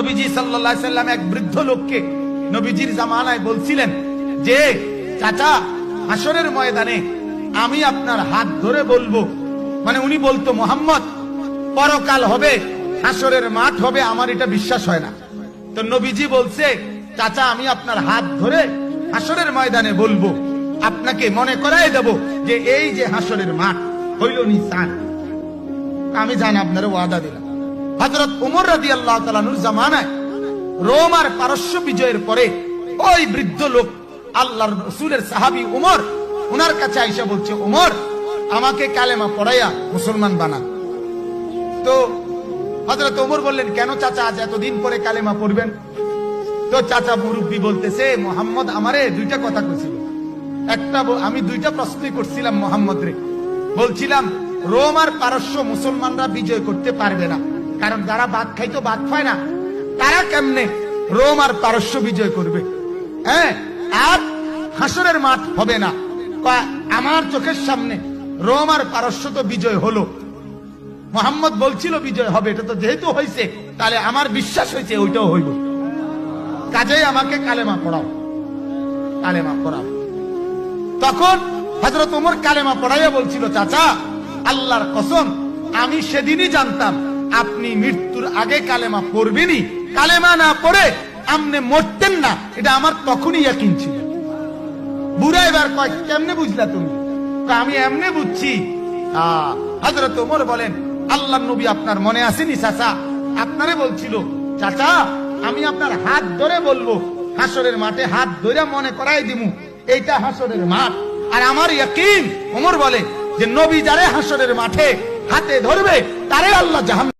নবীজি সাল্লাল্লাহু আলাইহি সাল্লাম এক বৃদ্ধ লোককে নবীজির জামানায় বলছিলেন যে চাচা, হাসরের ময়দানে আমি আপনার হাত ধরে বলবো, মানে উনি বলতো মোহাম্মদ পরকাল হবে, হাসরের মাঠ হবে, আমার এটা বিশ্বাস হয় না। তো নবীজি বলছে, চাচা আমি আপনার হাত ধরে হাসরের ময়দানে বলবো, আপনাকে মনে করাই দেব যে এই যে হাসরের মাঠ হইল নিসান। আমি জানি আপনার ওয়াদা দিলাম। হযরত ওমর রাদিয়াল্লাহু তাআলা আনহুর জামানায় রোম আর পারস্য বিজয়ের পরে ওই বৃদ্ধ লোক আল্লাহর রাসূলের সাহাবী ওমর ওনার কাছে আয়েশা বলছে, ওমর আমাকে কালেমা পড়াইয়া মুসলমান বানান। তো হযরত ওমর বললেন, কেন চাচা আজ এতদিন পরে কালেমা পড়বেন? তো চাচা মুরব্বী বলতেছে, মুহাম্মদ আমারে দুইটা কথা কইছিল। একটা আমি দুইটা প্রশ্নই করছিলাম মুহাম্মদ রে, বলছিলাম রোম আর পারস্য মুসলমানরা বিজয় করতে পারবে না, কারণ যারা ভাত খাইতো ভাত খায় না, তারা কেমনে রোম আর পারস্য বিজয় করবে? হ্যাঁ, আর হাসরের মাঠ হবে না। আমার চোখের সামনে রোম আর পারস্য তো বিজয় হলো, মুহাম্মদ বলছিল বিজয় হবে, এটা তো যেহেতু হয়েছে তাহলে আমার বিশ্বাস হয়েছে ওইটাও হইব, কাজেই আমাকে কালেমা পড়াও, কালেমা পড়াও। তখন হযরত ওমর কালেমা পড়াইয়া বলছিল, চাচা আল্লাহর কসম আমি সেদিনই জানতাম আপনি মৃত্যুর আগে কালেমা পড়বেনই, কালেমা না পড়ে আপনি মরতেন না, এটা আমার তখনই ইয়াকিন ছিল। বুড়া এবার কয়, কেমনে বুঝলা তুমি? আমি এমনি বুঝছি। হযরত ওমর বলেন, আল্লাহর নবী আপনার মনে আসেনি চাচা, আপনারে বলছিল চাচা আমি আপনার হাত ধরে বলবো, হাসরের মাঠে হাত ধরে মনে করাই দিমু এইটা হাসরের মাঠ। আর আমার ইয়াকিন, ওমর বলে যে নবী যারে হাসরের মাঠে হাতে ধরবে তারে আল্লাহ জাহান্নামে